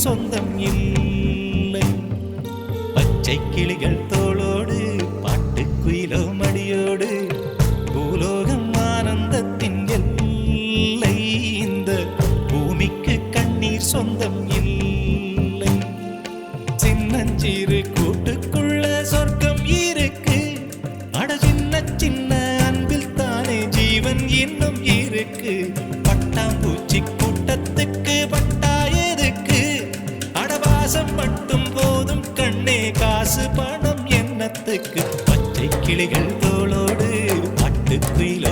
சொந்தம் இல்லை. பச்சை கிளிகள் தோளோடு பாட்டுக்குயிலோ மடியோடு பூலோகம் ஆனந்தத்தின் எல்லை. இந்த பூமிக்கு கண்ணீர் சொந்தம் இல்லை. சின்னஞ்சிறு கூட்டுக்குள்ள சொர்க்கம் இருக்கு. அட சின்ன சின்ன அன்பில் தானே ஜீவன் இன்னும் இருக்கு. பட்டாம்பூச்சி கூட்டத்துக்கு பட்டா எதுக்கு? அடவாசம் மட்டும் போதும் கண்ணே, காசு பணம் என்னத்துக்கு? பச்சை கிளிகள் தோளோடு பாட்டுக்குயிலோ